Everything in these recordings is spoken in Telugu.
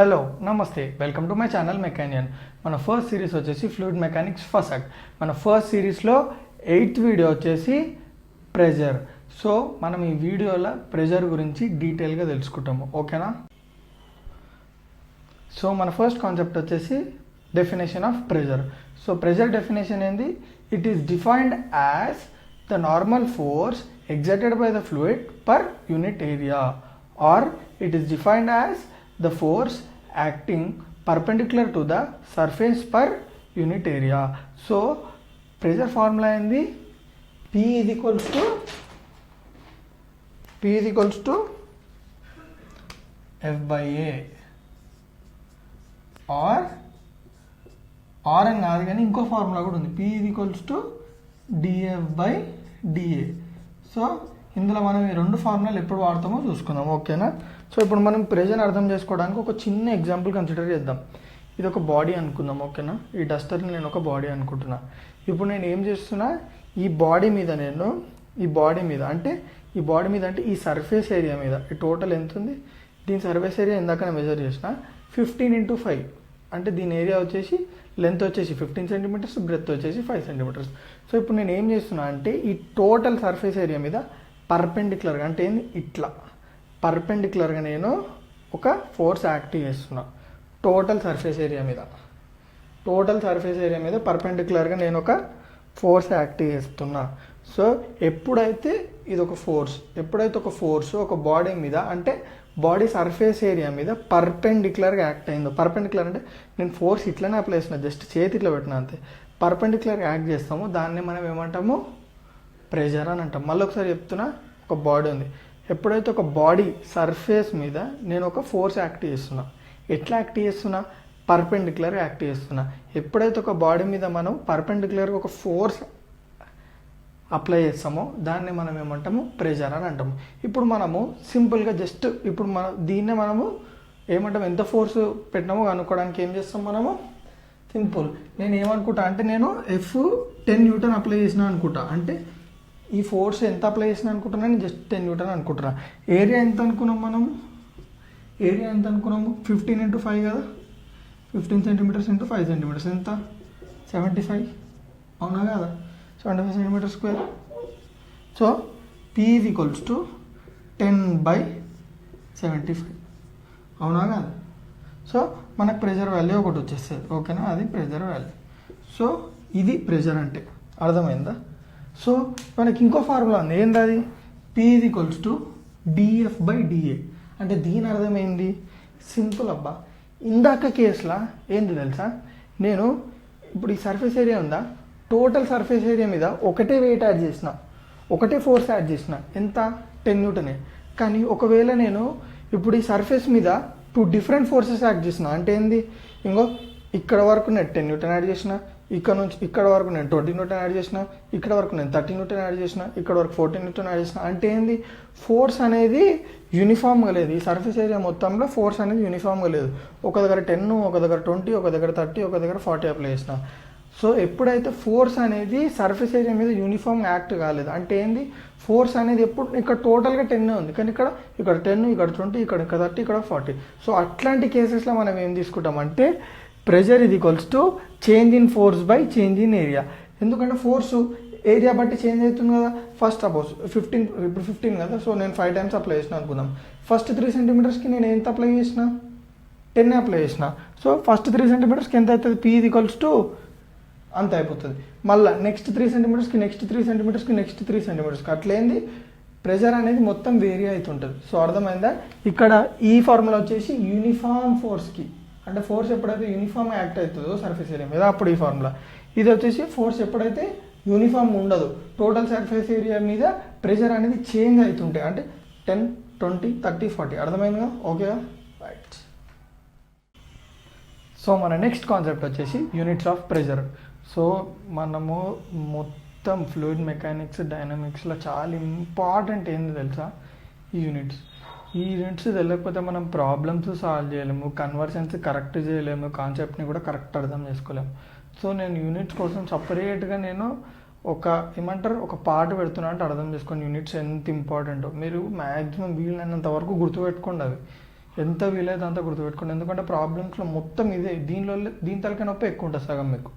హలో నమస్తే వెల్కమ్ టు మై ఛానల్ మెకానియన్. మన ఫస్ట్ సిరీస్ వచ్చేసి ఫ్లూయిడ్ మెకానిక్స్ ఫస్ట్ యాక్ట్. మన ఫస్ట్ సిరీస్లో 8th వీడియో వచ్చేసి ప్రెజర్. సో మనం ఈ వీడియోలో ప్రెజర్ గురించి డీటెయిల్గా తెలుసుకుంటాము, ఓకేనా? సో మన ఫస్ట్ కాన్సెప్ట్ వచ్చేసి definition of pressure. So pressure definition ఏంది? It is defined as the normal force exerted by the fluid per unit area, or it is defined as the force acting perpendicular to the surface per unit area. So pressure formula ఏంది? P is equals to F by A, or అని కాదు కానీ ఇంకో ఫార్ములా కూడా ఉంది. P is equals to dF by dA. So ఇందులో మనం ఈ రెండు ఫార్ములాలు ఎప్పుడు వాడతామో చూసుకుందాం, ఓకేనా? సో ఇప్పుడు మనం ప్రెజర్ అర్థం చేసుకోవడానికి ఒక చిన్న ఎగ్జాంపుల్ కన్సిడర్ చేద్దాం. ఇది ఒక బాడీ అనుకుందాం, ఓకేనా? ఈ డస్టర్ని నేను ఒక బాడీ అనుకుంటున్నా. ఇప్పుడు నేను ఏం చేస్తున్నా, ఈ బాడీ మీద అంటే ఈ సర్ఫేస్ ఏరియా మీద ఈ టోటల్ ఎంత ఉంది, దీని సర్ఫేస్ ఏరియా ఇందాక నేను మెజర్ చేసిన 15 × 5, అంటే దీని ఏరియా వచ్చేసి లెంత్ వచ్చేసి 15 సెంటీమీటర్స్, బ్రెత్ వచ్చేసి 5 సెంటీమీటర్స్. సో ఇప్పుడు నేను ఏం చేస్తున్నా అంటే ఈ టోటల్ సర్ఫేస్ ఏరియా మీద పర్పెండిక్యులర్గా, అంటే ఏంది, ఇట్లా పర్పెండిక్యులర్గా నేను ఒక ఫోర్స్ యాక్టివ్ చేస్తున్నా టోటల్ సర్ఫేస్ ఏరియా మీద పర్పెండిక్యులర్గా నేను ఒక ఫోర్స్ యాక్టివ్ చేస్తున్నా. సో ఎప్పుడైతే ఒక ఫోర్స్ ఒక బాడీ మీద, అంటే బాడీ సర్ఫేస్ ఏరియా మీద పర్పెండిక్యులర్గా యాక్ట్ అయిందో, పర్పెండిక్యులర్ అంటే నేను ఫోర్స్ ఇట్లనే అప్లై చేసిన, జస్ట్ చేతి ఇట్లా పెట్టిన అంతే, పర్పెండిక్యులర్గా యాక్ట్ చేస్తాము, దాన్ని మనం ఏమంటాము, ప్రెజర్ అని అంటాం. మళ్ళీ ఒకసారి చెప్తున్నా, ఒక బాడీ ఉంది, ఎప్పుడైతే ఒక బాడీ సర్ఫేస్ మీద నేను ఒక ఫోర్స్ యాక్టివ్ చేస్తున్నా, ఎట్లా యాక్టివ్ చేస్తున్నా, పర్పెండిక్యులర్గా యాక్టివ్ చేస్తున్నా. ఎప్పుడైతే ఒక బాడీ మీద మనం పర్పెండిక్యులర్గా ఒక ఫోర్స్ అప్లై చేస్తామో దాన్ని మనం ఏమంటాము, ప్రెజర్ అని అంటాము. ఇప్పుడు మనము సింపుల్గా జస్ట్ దీన్నే మనము ఏమంటాము, ఎంత ఫోర్స్ పెట్టినామో కనుక్కోవడానికి ఏం చేస్తాం మనము, సింపుల్. నేను ఏమనుకుంటా అంటే నేను F10 న్యూటన్ అప్లై చేసిన అనుకుంటా, అంటే ఈ ఫోర్స్ ఎంత అప్లై చేసిన అనుకుంటున్నా, నేను జస్ట్ 10 న్యూటన్ అనుకుంటున్నా. ఏరియా ఎంత అనుకున్నాము 15 × 5 కదా, 15 సెంటీమీటర్స్ × 5 సెంటీమీటర్స్ ఎంత, 75, అవునా కదా, 75 centimetre square. So P is equals to 10/75, అవునా కదా. సో మనకు ప్రెజర్ వాల్యూ ఒకటి వచ్చేస్తుంది, ఓకేనా, అది ప్రెజర్ వాల్యూ. సో ఇది ప్రెజర్ అంటే, అర్థమైందా? సో మనకి ఇంకో ఫార్ములా ఉంది, ఏంది అది, P is equals to dF by dA. అంటే దీని అర్థమైంది సింపుల్ అబ్బా. ఇందాక కేసులా ఏంది తెలుసా, నేను ఇప్పుడు ఈ సర్ఫేస్ ఏరియా ఉందా, టోటల్ సర్ఫేస్ ఏరియా మీద ఒకటే వెయిట్ యాడ్ చేసిన, ఒకటే ఫోర్స్ యాడ్ చేసిన, ఎంత, 10 న్యూటనే. కానీ ఒకవేళ నేను ఇప్పుడు ఈ సర్ఫేస్ మీద 2 డిఫరెంట్ ఫోర్సెస్ యాడ్ చేసిన, అంటే ఏంది, ఇంకో ఇక్కడ వరకు నేను 10 న్యూటన్ యాడ్ చేసిన, ఇక్కడ నుంచి ఇక్కడ వరకు నేను 20 న్యూటన్ యాడ్ చేసిన, ఇక్కడ వరకు నేను 30 న్యూటన్ యాడ్ చేసిన, ఇక్కడ వరకు 14 న్యూటన్ యాడ్ చేసిన. అంటే ఏంది, ఫోర్స్ అనేది యూనిఫామ్గా లేదు, ఈ సర్ఫేస్ ఏరియా మొత్తంలో ఫోర్స్ అనేది యూనిఫామ్గా లేదు. ఒక దగ్గర 10, ఒక దగ్గర 20, ఒక దగ్గర 30, ఒక దగ్గర 40 అప్లై చేసిన. సో ఎప్పుడైతే ఫోర్స్ అనేది సర్ఫేస్ ఏరియా మీద యూనిఫామ్ యాక్ట్ కాలేదు, అంటే ఏంది, ఫోర్స్ అనేది ఎప్పుడు ఇక్కడ టోటల్గా 10 ఉంది, కానీ ఇక్కడ 10, ఇక్కడ 20, ఇక్కడ 30, ఇక్కడ 40. సో అట్లాంటి కేసెస్లో మనం ఏం తీసుకుంటామంటే ప్రెజర్ ఇది equals to change in force by change in area. ఎందుకంటే ఫోర్సు ఏరియా బట్టి చేంజ్ అవుతుంది కదా. ఫస్ట్ సపోజ్ 15 కదా, సో నేను 5 టైమ్స్ అప్లై చేసిన అనుకుందాం. ఫస్ట్ 3 సెంటీమీటర్స్కి నేను ఎంత అప్లై చేసిన, 10 అప్లై చేసిన. సో ఫస్ట్ 3 సెంటీమీటర్స్కి ఎంత అవుతుంది, P ఇది ఈక్వల్స్ టు అంత అయిపోతుంది. మళ్ళీ నెక్స్ట్ 3 సెంటీమీటర్స్కి, నెక్స్ట్ 3 సెంటీమీటర్స్కి, నెక్స్ట్ 3 సెంటీమీటర్స్కి, అట్లేంది ప్రెజర్ అనేది మొత్తం వేరీ అవుతుంటుంది. సో అర్థమైందా? ఇక్కడ ఈ ఫార్ములా వచ్చేసి యూనిఫామ్ ఫోర్స్కి, అంటే ఫోర్స్ ఎప్పుడైతే యూనిఫామ్ యాక్ట్ అవుతుందో సర్ఫేస్ ఏరియా మీద అప్పుడు ఈ ఫార్ములా. ఇది వచ్చేసి ఫోర్స్ ఎప్పుడైతే యూనిఫామ్ ఉండదు, టోటల్ సర్ఫేస్ ఏరియా మీద ప్రెజర్ అనేది చేంజ్ అవుతుంటాయి, అంటే 10, 20, 30, 40. అర్థమైందిగా, ఓకేగా, రైట్. సో మన నెక్స్ట్ కాన్సెప్ట్ వచ్చేసి యూనిట్స్ ఆఫ్ ప్రెజర్. సో మనము మొత్తం ఫ్లూయిడ్ మెకానిక్స్, డైనమిక్స్లో చాలా ఇంపార్టెంట్ ఏంది తెలుసా, ఈ యూనిట్స్ తెలియకపోతే మనం ప్రాబ్లమ్స్ సాల్వ్ చేయలేము, కన్వర్షన్స్ కరెక్ట్ చేయలేము, కాన్సెప్ట్ని కూడా కరెక్ట్ అర్థం చేసుకోలేము. సో నేను యూనిట్స్ కోసం సపరేట్గా నేను ఒక పార్ట్ పెడుతున్నా, అంటే అర్థం చేసుకోండి యూనిట్స్ ఎంత ఇంపార్టెంటో. మీరు మ్యాక్సిమం వీలైనంత వరకు గుర్తుపెట్టుకోండి. అవి ఎంత వీలైతే అంత గుర్తుపెట్టుకోండి, ఎందుకంటే ప్రాబ్లమ్స్లో మొత్తం ఇదే. దీని తలకాయ నొప్పి ఎక్కువ ఉంటుంది సగం మీకు.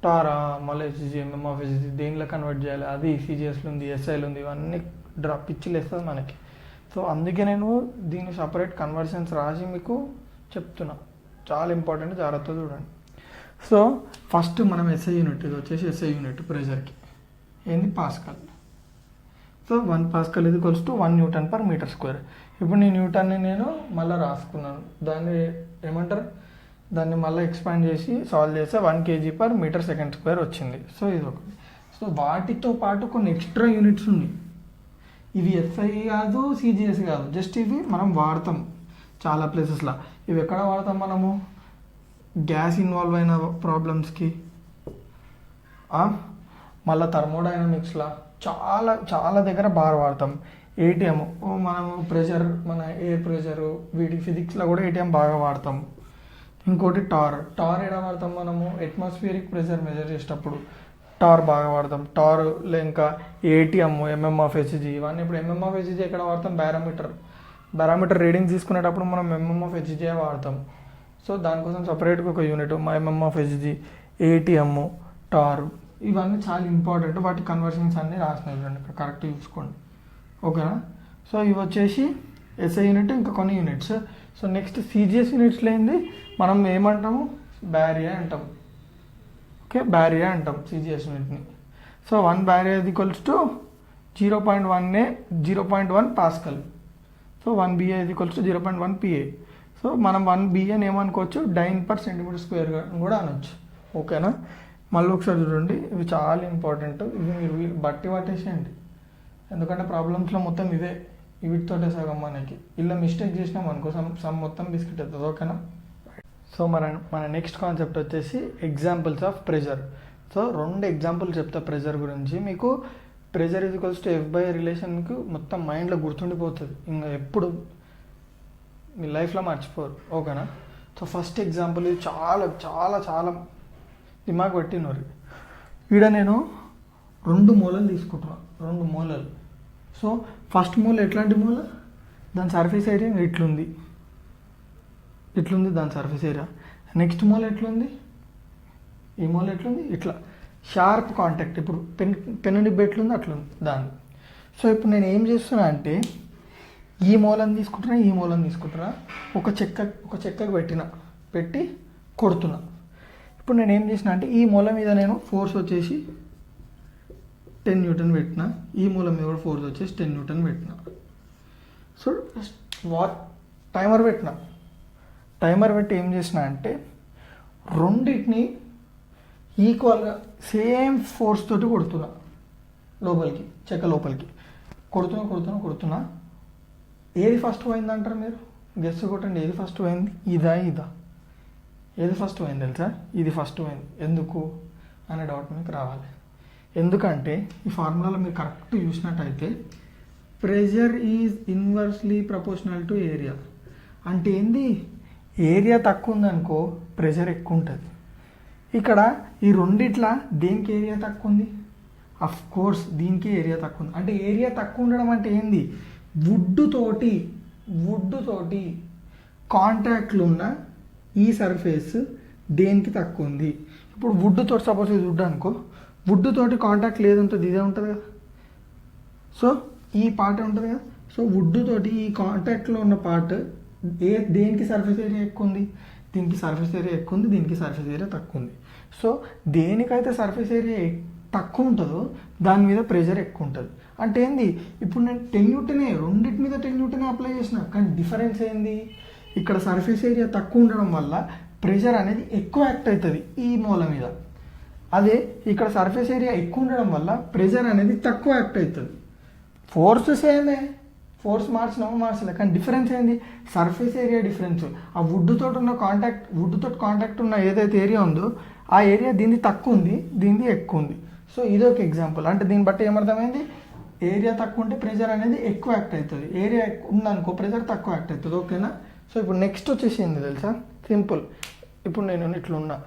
టారా, మళ్ళీ హెచ్జీ, ఎంఎంఆఫ్ హెచ్జీ దేనిలో కన్వర్ట్ చేయాలి, అది సిజిఎస్లు ఉంది, ఎస్ఐలు ఉంది, ఇవన్నీ పిచ్చిలు వేస్తుంది మనకి. సో అందుకే నేను దీన్ని సపరేట్ కన్వర్షన్స్ రాసి మీకు చెప్తున్నా. చాలా ఇంపార్టెంట్, జాగ్రత్తగా చూడండి. సో ఫస్ట్ మనం ఎస్ఐ యూనిట్, ఇది వచ్చేసి ఎస్ఐ యూనిట్ ప్రెషర్కి ఏంది పాస్కల్. సో 1 పాస్కల్ ఇది equals to 1 newton per metre square. ఇప్పుడు ఈ న్యూటన్ని నేను మళ్ళీ రాసుకున్నాను, దాన్ని ఏమంటారు, దాన్ని మళ్ళీ ఎక్స్పాండ్ చేసి సాల్వ్ చేస్తే 1 kg per metre second square వచ్చింది. సో ఇది ఒకటి. సో వాటితో పాటు కొన్ని ఎక్స్ట్రా యూనిట్స్ ఉన్నాయి. ఇవి ఎస్ఐ కాదు, సిజిఎస్ కాదు, జస్ట్ ఇవి మనం వాడతాం చాలా ప్లేసెస్లో. ఇవి ఎక్కడ వాడతాం మనము, గ్యాస్ ఇన్వాల్వ్ అయిన ప్రాబ్లమ్స్కి, మళ్ళీ థర్మోడైనమిక్స్లో చాలా చాలా దగ్గర బాగా వాడతాం. ఏటీఎం మనము ప్రెషర్, మన ఎయిర్ ప్రెషరు, వీటి ఫిజిక్స్లో కూడా ఏటీఎం బాగా వాడతాం. ఇంకోటి టార్ ఎక్కడ వాడతాం మనము, అట్మాస్ఫియరిక్ ప్రెషర్ మెజర్ చేసేటప్పుడు టార్ బాగా వాడతాం. టార్ ఇంకా ఏటీఎం, ఎంఎంఆఫ్ హెచ్జీ, ఇవన్నీ. ఇప్పుడు ఎంఎంఆఫ్ హెచ్జీ ఎక్కడ వాడతాం, బారోమీటర్ రీడింగ్స్ తీసుకునేటప్పుడు మనం ఎంఎంఆఫ్ హెచ్జీ వాడతాం. సో దానికోసం సపరేట్గా ఒక యూనిట్ ఎంఎంఆఫ్ హెచ్జీ, ఏటీఎం, టార్, ఇవన్నీ చాలా ఇంపార్టెంట్. వాటి కన్వర్షన్స్ అన్నీ రాసినాయి చూడండి, ఇక్కడ కరెక్ట్ చూసుకోండి, ఓకేనా. సో ఇవి వచ్చేసి ఎస్ఐ యూనిట్, ఇంకా కొన్ని యూనిట్స్. సో నెక్స్ట్ సిజిఎస్ యూనిట్స్లో ఏంది, మనం ఏమంటాము, బ్యారియా అంటాం. ఓకే, బ్యారియా అంటాం సిజిఎస్ యూనిట్ని. So 1 barye equals to 0.1 pascal. So 1 BA equals to 0.1 PA. So మనం 1 బిఏని ఏమనుకోవచ్చు, డైన్ పర్ సెంటీమీటర్ స్క్వేర్ కూడా అనొచ్చు, ఓకేనా. మళ్ళీ ఒకసారి చూడండి, ఇవి చాలా ఇంపార్టెంట్. ఇవి మీరు బట్టి పట్టేసేయండి, ఎందుకంటే ప్రాబ్లమ్స్లో మొత్తం ఇవే, వీటితోటే సగం మనకి. ఇలా మిస్టేక్ చేసినాం అనుకో సమ్ మొత్తం బిస్కెట్ అవుతుంది, ఓకేనా. సో మన నెక్స్ట్ కాన్సెప్ట్ వచ్చేసి examples of pressure. So 2 examples చెప్తా ప్రెషర్ గురించి. మీకు pressure is equals to F by రిలేషన్కి మొత్తం మైండ్లో గుర్తుండిపోతుంది, ఇంకా ఎప్పుడు మీ లైఫ్లో మర్చిపోరు, ఓకేనా. సో ఫస్ట్ ఎగ్జాంపుల్, ఇది చాలా చాలా చాలా దిమాగ్ పెట్టినోరు. ఈడ నేను 2 మూలలు తీసుకుంటున్నాను, 2 మూలలు. సో ఫస్ట్ మూల ఎట్లాంటి మూల, దాని సర్ఫేస్ ఏరియా ఇట్లుంది దాని సర్ఫేస్ ఏరియా. నెక్స్ట్ మూల ఎట్లుంది, ఈ మూల ఎట్లుంది, ఇట్లా షార్ప్ కాంటాక్ట్. ఇప్పుడు పెన్ను నిబ్బ ఎట్లుంది అట్లుంది దాన్ని. సో ఇప్పుడు నేను ఏం చేస్తున్నా అంటే, ఈ మూలను తీసుకుంటున్నా, ఒక చెక్కకు పెట్టి కొడుతున్నా. ఇప్పుడు నేను ఏం చేసిన అంటే, ఈ మూల మీద నేను ఫోర్స్ వచ్చేసి 10 న్యూటన్ పెట్టిన, ఈ మూల మీద కూడా ఫోర్స్ వచ్చేసి 10 న్యూటన్ పెట్టిన. సో టైమర్ పెట్టి ఏం చేసిన అంటే, రెండింటిని ఈక్వల్గా సేమ్ ఫోర్స్ తోటి కొడుతున్నా లోపలికి, చెక్క లోపలికి కొడుతున్నా. ఏది ఫస్ట్ పోయింది అంటారు మీరు, గెస్ కొట్టండి. ఏది ఫస్ట్ పోయింది, ఇదా? ఏది ఫస్ట్ పోయింది తెలుసా, ఇది ఫస్ట్ పోయింది. ఎందుకు అనే డౌట్ మీకు రావాలి. ఎందుకంటే ఈ ఫార్ములాలో మీరు కరెక్ట్ చూసినట్టయితే, pressure is inversely proportional to area. అంటే ఏంది, ఏరియా తక్కువ ఉందనుకో ప్రెషర్ ఎక్కువ ఉంటుంది. ఇక్కడ ఈ రెండిట్లా దేనికి ఏరియా తక్కువ ఉంది, అఫ్ కోర్స్ దీనికి ఏరియా తక్కువ ఉంది. అంటే ఏరియా తక్కువ ఉండడం అంటే ఏంది, వుడ్ తోటి కాంటాక్ట్లు ఉన్న ఈ సర్ఫేస్ దేనికి తక్కువ ఉంది. ఇప్పుడు వుడ్ తోటి, సపోజ్ ఇది వుడ్ అనుకో, వుడ్ తోటి కాంటాక్ట్ లేదంటుంది, ఇదే ఉంటుంది కదా. సో ఈ పార్ట్ ఉంటుంది కదా. సో వుడ్ తోటి ఈ కాంటాక్ట్లో ఉన్న పార్ట్ దేనికి సర్ఫేస్ ఏరియా ఎక్కువ ఉంది, దీనికి సర్ఫేస్ ఏరియా ఎక్కువ ఉంది, దీనికి సర్ఫేస్ ఏరియా తక్కువ ఉంది. సో దేనికైతే సర్ఫేస్ ఏరియా తక్కువ ఉంటుందో దాని మీద ప్రెషర్ ఎక్కువ ఉంటుంది. అంటే ఏంది, ఇప్పుడు నేను 10 న్యూటనే రెండింటి మీద 10 న్యూటనే అప్లై చేసిన, కానీ డిఫరెన్స్ ఏంది, ఇక్కడ సర్ఫేస్ ఏరియా తక్కువ ఉండడం వల్ల ప్రెషర్ అనేది ఎక్కువ యాక్ట్ అవుతుంది ఈ మూల మీద. అదే ఇక్కడ సర్ఫేస్ ఏరియా ఎక్కువ ఉండడం వల్ల ప్రెషర్ అనేది తక్కువ యాక్ట్ అవుతుంది. ఫోర్స్ సేమే, ఫోర్స్ మార్చలే, కానీ డిఫరెన్స్ ఏంది, సర్ఫేస్ ఏరియా డిఫరెన్స్. ఆ వుడ్ తోటి కాంటాక్ట్ ఉన్న ఏదైతే ఏరియా ఉందో ఆ ఏరియా దీన్ని తక్కువ ఉంది, దీన్ని ఎక్కువ ఉంది. సో ఇది ఒక ఎగ్జాంపుల్. అంటే దీన్ని బట్టి ఏమర్థమైంది, ఏరియా తక్కువ ఉంటే ప్రెషర్ అనేది ఎక్కువ యాక్ట్ అవుతుంది, ఏరియా ఉందనుకో ప్రెషర్ తక్కువ యాక్ట్ అవుతుంది, ఓకేనా. సో ఇప్పుడు నెక్స్ట్ వచ్చేసి ఏంది తెలుసా, సింపుల్. ఇప్పుడు నేను ఇట్లా ఉన్నా,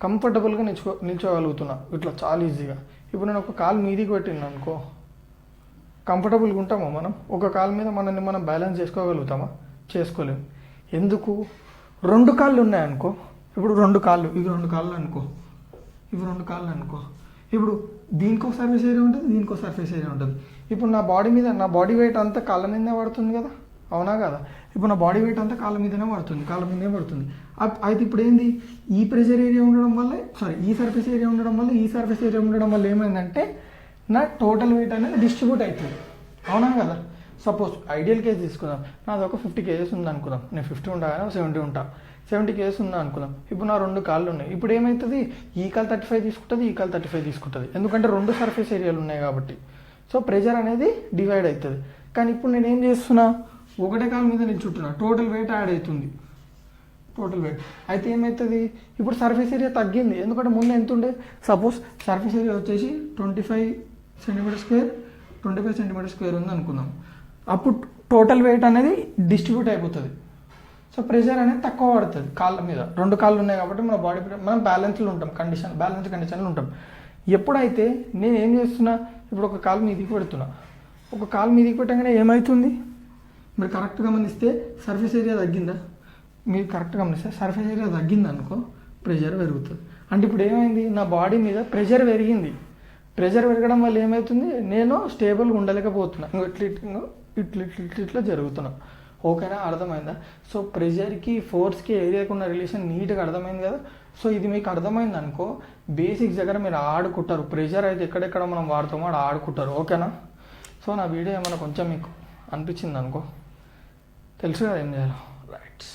కంఫర్టబుల్గా నిల్చోగలుగుతున్నా ఇట్లా చాలా ఈజీగా. ఇప్పుడు నేను ఒక కాలు మీదికి పెట్టినా అనుకో, కంఫర్టబుల్గా ఉంటామా మనం, ఒక కాలు మీద మనం బ్యాలెన్స్ చేసుకోగలుగుతామా, చేసుకోలేము. ఎందుకు? 2 కాళ్ళు ఉన్నాయనుకో, ఇప్పుడు 2 కాళ్ళు, ఇవి 2 కాళ్ళు అనుకో, ఇవి 2 కాళ్ళు అనుకో, ఇప్పుడు దీనికి ఒక సర్ఫేస్ ఏరియా ఉంటుంది, దీనికి ఒక సర్ఫేస్ ఏరియా ఉంటుంది. ఇప్పుడు నా బాడీ మీద నా బాడీ వెయిట్ అంతా కాళ్ళ మీదనే పడుతుంది కదా, అవునా కదా? ఇప్పుడు నా బాడీ వెయిట్ అంతా కాళ్ళ మీదనే పడుతుంది. అయితే ఇప్పుడు ఏంది, ఈ ప్రెషర్ ఏరియా ఉండడం వల్ల ఈ సర్ఫేస్ ఏరియా ఉండడం వల్ల ఈ సర్ఫేస్ ఏరియా ఉండడం వల్ల ఏమైందంటే నా టోటల్ వెయిట్ అనేది డిస్ట్రిబ్యూట్ అవుతుంది, అవునా కదా? సపోజ్ ఐడియల్ కేసు తీసుకుందాం, నాది ఒక 50 kgs ఉంది అనుకుందాం, నేను 50 ఉంటా కానీ 70 ఉంటా, 70 kgs ఉందా అనుకుందాం. ఇప్పుడు నా 2 కాళ్ళు ఉన్నాయి, ఇప్పుడు ఏమవుతుంది, ఈ కాలు 35 తీసుకుంటుంది, ఈ కాలు 35 తీసుకుంటుంది, ఎందుకంటే 2 సర్ఫేస్ ఏరియాలు ఉన్నాయి కాబట్టి. సో ప్రెషర్ అనేది డివైడ్ అవుతుంది. కానీ ఇప్పుడు నేను ఏం చేస్తున్నా, ఒకటే కాలు మీద నిల్చుంటున్నా, టోటల్ వెయిట్ యాడ్ అవుతుంది, టోటల్ వెయిట్. అయితే ఏమవుతుంది, ఇప్పుడు సర్ఫేస్ ఏరియా తగ్గింది, ఎందుకంటే ముందు ఎంత ఉండే, సపోజ్ సర్ఫేస్ ఏరియా వచ్చేసి 25 cm² ఉంది అనుకుందాం. అప్పుడు టోటల్ వెయిట్ అనేది డిస్ట్రిబ్యూట్ అయిపోతుంది. సో ప్రెషర్ అనేది తక్కువ పడుతుంది కాళ్ళ మీద. 2 కాళ్ళు ఉన్నాయి కాబట్టి మన బాడీ మనం బ్యాలెన్స్లో ఉంటాం, బ్యాలెన్స్ కండిషన్లో ఉంటాం. ఎప్పుడైతే నేను ఏం చేస్తున్నా, ఇప్పుడు ఒక కాలు మీదికి పెడుతున్నా, ఒక కాలు మీదికి పెట్టగానే ఏమవుతుంది, మీరు కరెక్ట్గా గమనిస్తే సర్ఫేస్ ఏరియా తగ్గిందా, మీరు కరెక్ట్గా గమనిస్తే సర్ఫేస్ ఏరియా తగ్గింది అనుకో, ప్రెషర్ పెరుగుతుంది. అంటే ఇప్పుడు ఏమైంది, నా బాడీ మీద ప్రెషర్ పెరిగింది. ప్రెషర్ పెరగడం వల్ల ఏమవుతుంది, నేను స్టేబుల్గా ఉండలేకపోతున్నా, ఇట్లా జరుగుతున్నా. ఓకేనా, అర్థమైందా? సో ప్రెషర్కి ఫోర్స్కి ఏరియాకి ఉన్న రిలేషన్ నీట్గా అర్థమైంది కదా. సో ఇది మీకు అర్థమైంది అనుకో, బేసిక్స్ దగ్గర మీరు ఆడుకుంటారు. ప్రెషర్ అయితే ఎక్కడెక్కడ మనం వాడతామో ఆడ ఆడుకుంటారు. ఓకేనా? సో నా వీడియో ఏమైనా కొంచెం మీకు అనిపించింది అనుకో, తెలుసు కదా ఏం చేయాలో. రైట్.